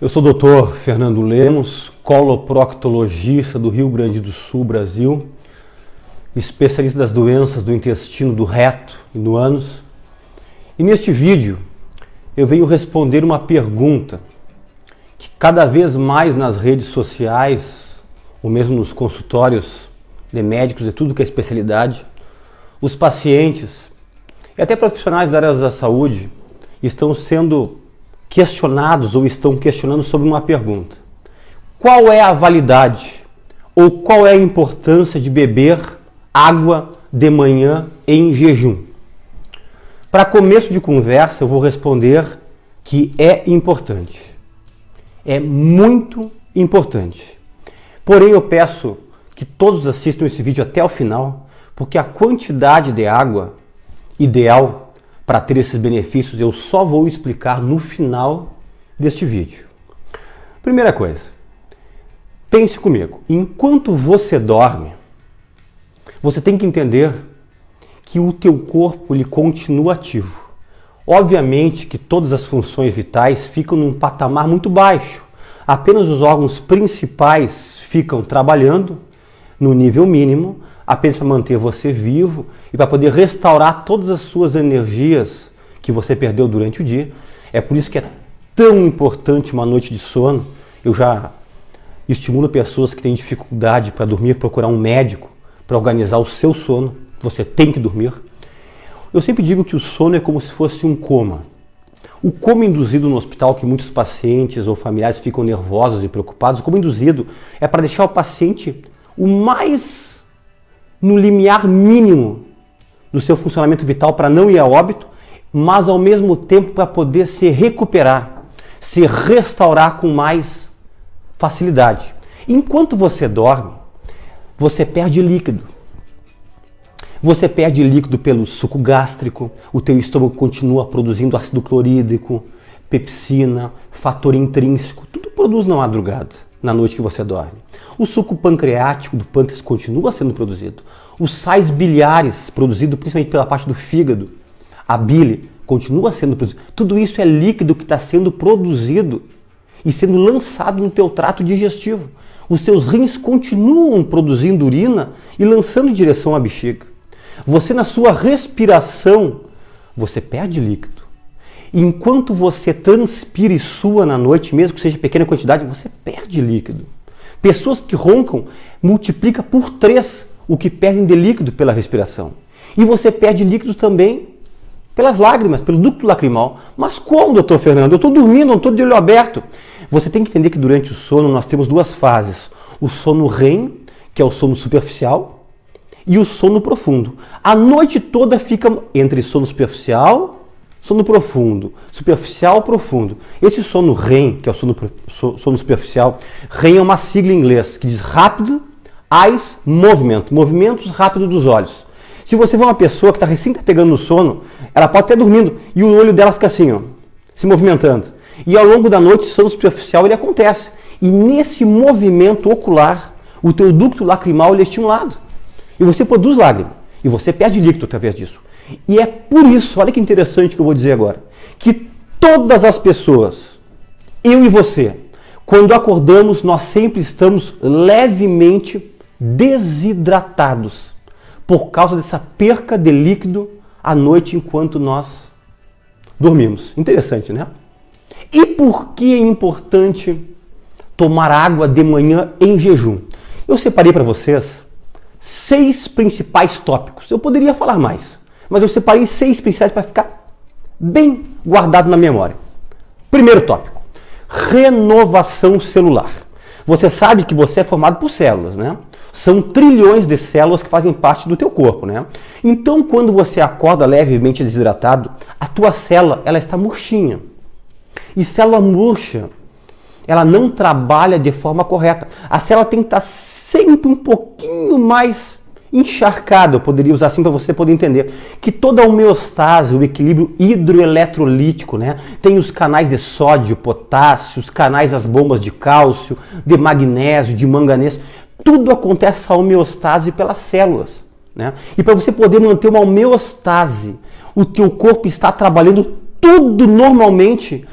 Eu sou o Dr. Fernando Lemos, coloproctologista do Rio Grande do Sul, Brasil, especialista das doenças do intestino, do reto e do ânus. E neste vídeo eu venho responder uma pergunta que cada vez mais nas redes sociais, ou mesmo nos consultórios de médicos e tudo que é especialidade, os pacientes e até profissionais da área da saúde estão sendo questionados ou estão questionando sobre uma pergunta. Qual é a validade ou qual é a importância de beber água de manhã em jejum? Para começo de conversa, eu vou responder que é importante. É muito importante. Porém, eu peço que todos assistam esse vídeo até o final, porque a quantidade de água ideal para ter esses benefícios eu só vou explicar no final deste vídeo. Primeira coisa, pense comigo. Enquanto você dorme, você tem que entender que o teu corpo ele continua ativo. Obviamente que todas as funções vitais ficam num patamar muito baixo. Apenas os órgãos principais ficam trabalhando no nível mínimo, apenas para manter você vivo e para poder restaurar todas as suas energias que você perdeu durante o dia. É por isso que é tão importante uma noite de sono. Eu já estimulo pessoas que têm dificuldade para dormir, procurar um médico para organizar o seu sono. Você tem que dormir. Eu sempre digo que o sono é como se fosse um coma. O coma induzido no hospital, que muitos pacientes ou familiares ficam nervosos e preocupados, o coma induzido é para deixar o paciente o mais no limiar mínimo do seu funcionamento vital para não ir a óbito, mas ao mesmo tempo para poder se recuperar, se restaurar com mais facilidade. Enquanto você dorme, você perde líquido. Você perde líquido pelo suco gástrico, o teu estômago continua produzindo ácido clorídrico, pepsina, fator intrínseco, tudo produz na madrugada, na noite que você dorme. O suco pancreático do pâncreas continua sendo produzido. Os sais biliares, produzidos principalmente pela parte do fígado, a bile, continua sendo produzido. Tudo isso é líquido que está sendo produzido e sendo lançado no teu trato digestivo. Os seus rins continuam produzindo urina e lançando em direção à bexiga. Você, na sua respiração, você perde líquido. Enquanto você transpira e sua na noite, mesmo que seja pequena quantidade, você perde líquido. Pessoas que roncam multiplica por 3 o que perdem de líquido pela respiração. E você perde líquidos também pelas lágrimas, pelo ducto lacrimal. Mas como, doutor Fernando? Eu estou dormindo, não estou de olho aberto. Você tem que entender que durante o sono nós temos 2 fases. O sono REM, que é o sono superficial, e o sono profundo. A noite toda fica entre sono superficial, sono profundo, superficial, profundo. Esse sono REM, que é o sono superficial, REM é uma sigla em inglês que diz Rapid Eyes Movement, movimentos rápidos dos olhos. Se você vê uma pessoa que está recém pegando no sono, ela pode estar dormindo e o olho dela fica assim, ó, se movimentando. E ao longo da noite, o sono superficial ele acontece. E nesse movimento ocular, o teu ducto lacrimal ele é estimulado. E você produz lágrima. E você perde líquido através disso. E é por isso, olha que interessante que eu vou dizer agora, que todas as pessoas, eu e você, quando acordamos, nós sempre estamos levemente desidratados por causa dessa perca de líquido à noite enquanto nós dormimos. Interessante, né? E por que é importante tomar água de manhã em jejum? Eu separei para vocês 6 principais tópicos. Eu poderia falar mais, mas eu separei 6 principais para ficar bem guardado na memória. Primeiro tópico, renovação celular. Você sabe que você é formado por células, né? São trilhões de células que fazem parte do teu corpo, né? Então, quando você acorda levemente desidratado, a tua célula, ela está murchinha. E célula murcha, ela não trabalha de forma correta. A célula tem que estar sempre um pouquinho mais encharcada, eu poderia usar assim para você poder entender, que toda a homeostase, o equilíbrio hidroeletrolítico, né? Tem os canais de sódio, potássio, os canais das bombas de cálcio, de magnésio, de manganês, tudo acontece essa homeostase pelas células, né? E para você poder manter uma homeostase, o teu corpo está trabalhando tudo normalmente,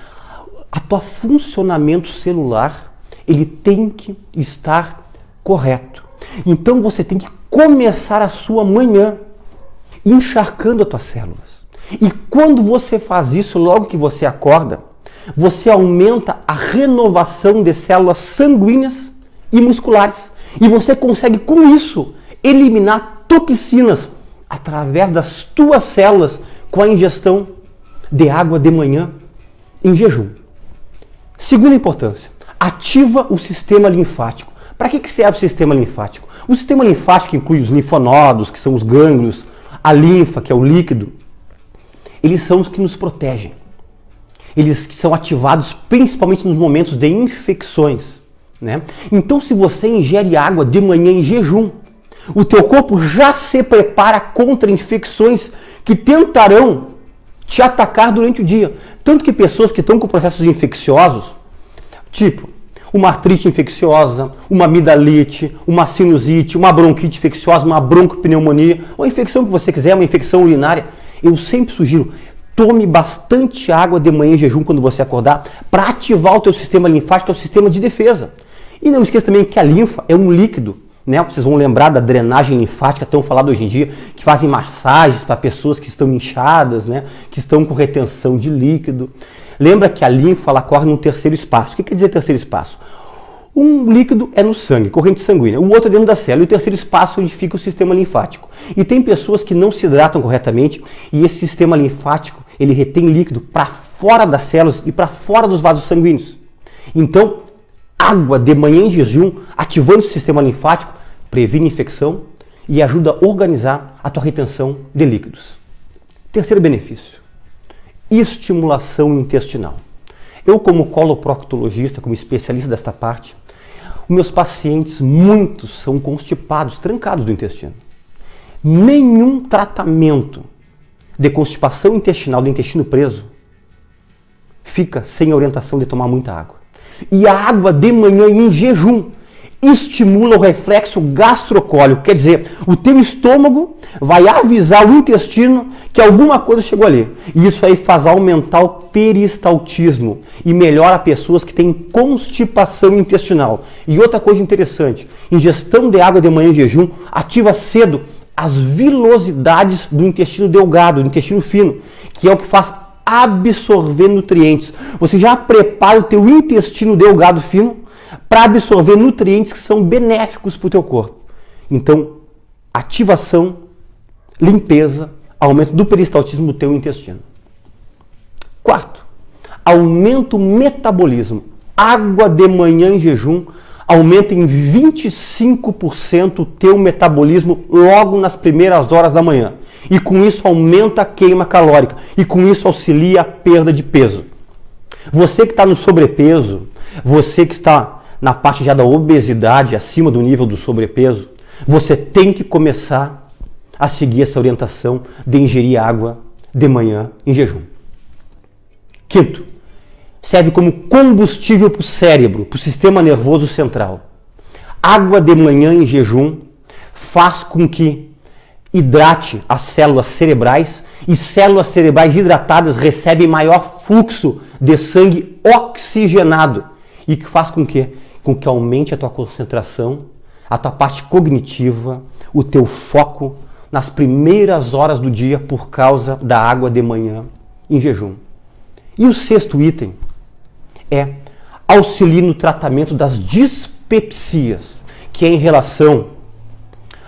a tua funcionamento celular, ele tem que estar correto. Então você tem que começar a sua manhã encharcando as tuas células. E quando você faz isso, logo que você acorda, você aumenta a renovação de células sanguíneas e musculares. E você consegue, com isso, eliminar toxinas através das tuas células com a ingestão de água de manhã em jejum. Segunda importância, ativa o sistema linfático. Para que serve o sistema linfático? O sistema linfático inclui os linfonodos, que são os gânglios, a linfa, que é o líquido. Eles são os que nos protegem. Eles são ativados principalmente nos momentos de infecções, né? Então, se você ingere água de manhã em jejum, o teu corpo já se prepara contra infecções que tentarão te atacar durante o dia. Tanto que pessoas que estão com processos infecciosos, tipo uma artrite infecciosa, uma amidalite, uma sinusite, uma bronquite infecciosa, uma broncopneumonia, ou a infecção que você quiser, uma infecção urinária, eu sempre sugiro, tome bastante água de manhã em jejum quando você acordar, para ativar o teu sistema linfático, que é o sistema de defesa. E não esqueça também que a linfa é um líquido, né? Vocês vão lembrar da drenagem linfática, tão falado hoje em dia, que fazem massagens para pessoas que estão inchadas, né? Que estão com retenção de líquido. Lembra que a linfa ela corre no terceiro espaço. O que quer dizer terceiro espaço? Um líquido é no sangue, corrente sanguínea, o outro é dentro da célula, e o terceiro espaço é onde fica o sistema linfático. E tem pessoas que não se hidratam corretamente e esse sistema linfático ele retém líquido para fora das células e para fora dos vasos sanguíneos. Então, água de manhã em jejum, ativando o sistema linfático, previne infecção e ajuda a organizar a tua retenção de líquidos. Terceiro benefício, estimulação intestinal. Eu, como coloproctologista, como especialista desta parte, os meus pacientes, muitos são constipados, trancados do intestino. Nenhum tratamento de constipação intestinal, do intestino preso, fica sem a orientação de tomar muita água. E a água de manhã em jejum estimula o reflexo gastrocólico, quer dizer, o teu estômago vai avisar o intestino que alguma coisa chegou ali. E isso aí faz aumentar o peristaltismo e melhora pessoas que têm constipação intestinal. E outra coisa interessante, ingestão de água de manhã em jejum ativa cedo as vilosidades do intestino delgado, do intestino fino, que é o que faz absorver nutrientes. Você já prepara o teu intestino delgado fino para absorver nutrientes que são benéficos para o teu corpo. Então, ativação, limpeza, aumento do peristaltismo do teu intestino. Quarto, aumenta o metabolismo. Água de manhã em jejum aumenta em 25% o teu metabolismo logo nas primeiras horas da manhã. E com isso aumenta a queima calórica. E com isso auxilia a perda de peso. Você que está no sobrepeso, você que está na parte já da obesidade, acima do nível do sobrepeso, você tem que começar a seguir essa orientação de ingerir água de manhã em jejum. Quinto, serve como combustível para o cérebro, para o sistema nervoso central. Água de manhã em jejum faz com que hidrate as células cerebrais e células cerebrais hidratadas recebem maior fluxo de sangue oxigenado e que faz com que aumente a tua concentração, a tua parte cognitiva, o teu foco nas primeiras horas do dia por causa da água de manhã em jejum. E o sexto item é auxiliar no tratamento das dispepsias, que é em relação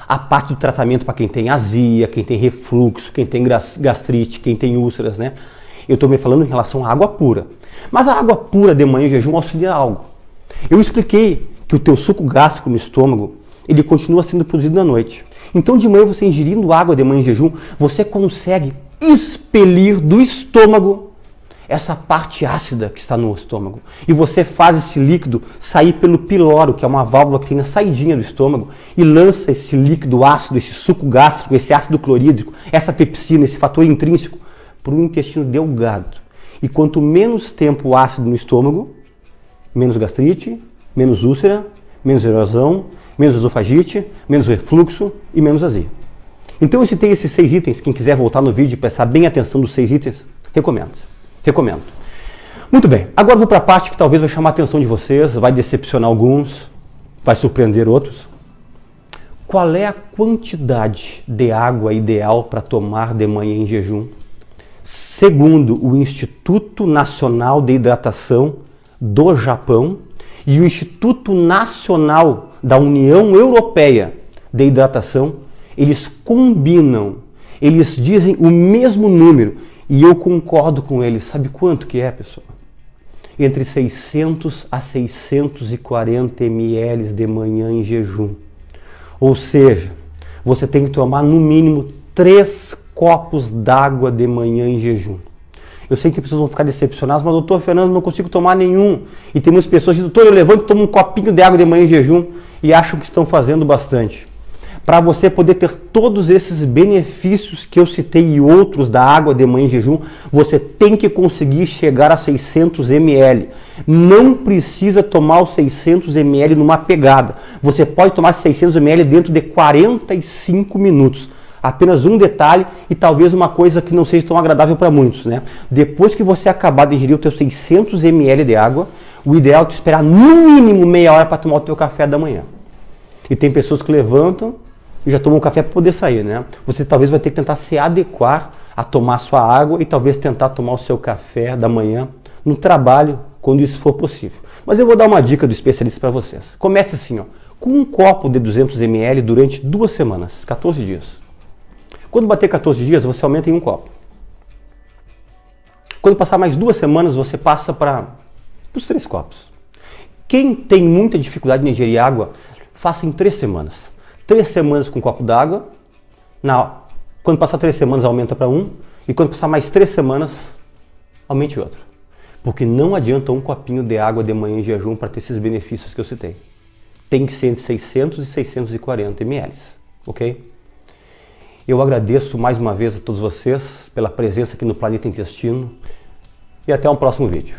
à parte do tratamento para quem tem azia, quem tem refluxo, quem tem gastrite, quem tem úlceras, né? Eu estou me falando em relação à água pura. Mas a água pura de manhã em jejum auxilia algo. Eu expliquei que o teu suco gástrico no estômago, ele continua sendo produzido na noite. Então de manhã você ingerindo água de manhã em jejum, você consegue expelir do estômago essa parte ácida que está no estômago. E você faz esse líquido sair pelo piloro, que é uma válvula que tem na saidinha do estômago, e lança esse líquido ácido, esse suco gástrico, esse ácido clorídrico, essa pepsina, esse fator intrínseco, para o intestino delgado. E quanto menos tempo ácido no estômago, menos gastrite, menos úlcera, menos erosão, menos esofagite, menos refluxo e menos azia. Então eu citei esses 6 itens. Quem quiser voltar no vídeo e prestar bem atenção dos 6 itens, recomendo. Muito bem, agora vou para a parte que talvez vai chamar a atenção de vocês, vai decepcionar alguns, vai surpreender outros. Qual é a quantidade de água ideal para tomar de manhã em jejum? Segundo o Instituto Nacional de Hidratação do Japão e o Instituto Nacional da União Europeia de Hidratação, eles combinam, eles dizem o mesmo número e eu concordo com eles. Sabe quanto que é, pessoal? Entre 600 a 640 ml de manhã em jejum. Ou seja, você tem que tomar no mínimo 3 copos d'água de manhã em jejum. Eu sei que pessoas vão ficar decepcionadas, mas doutor Fernando, não consigo tomar nenhum. E tem muitas pessoas que dizem, doutor, eu levanto e tomo um copinho de água de manhã em jejum e acham que estão fazendo bastante. Para você poder ter todos esses benefícios que eu citei e outros da água de manhã em jejum, você tem que conseguir chegar a 600 ml. Não precisa tomar os 600 ml numa pegada. Você pode tomar 600 ml dentro de 45 minutos. Apenas um detalhe e talvez uma coisa que não seja tão agradável para muitos, né? Depois que você acabar de ingerir os seus 600 ml de água, o ideal é te esperar no mínimo meia hora para tomar o teu café da manhã. E tem pessoas que levantam e já tomam um café para poder sair, né? Você talvez vai ter que tentar se adequar a tomar sua água e talvez tentar tomar o seu café da manhã no trabalho, quando isso for possível. Mas eu vou dar uma dica do especialista para vocês. Comece assim, ó, com um copo de 200 ml durante 2 semanas, 14 dias. Quando bater 14 dias, você aumenta em um copo. Quando passar mais 2 semanas, você passa para os 3 copos. Quem tem muita dificuldade em ingerir água, faça em 3 semanas. 3 semanas com um copo d'água. Quando passar 3 semanas, aumenta para 1. E quando passar mais 3 semanas, aumente outro. Porque não adianta um copinho de água de manhã em jejum para ter esses benefícios que eu citei. Tem que ser entre 600 e 640 ml. Ok? Eu agradeço mais uma vez a todos vocês pela presença aqui no Planeta Intestino e até um próximo vídeo.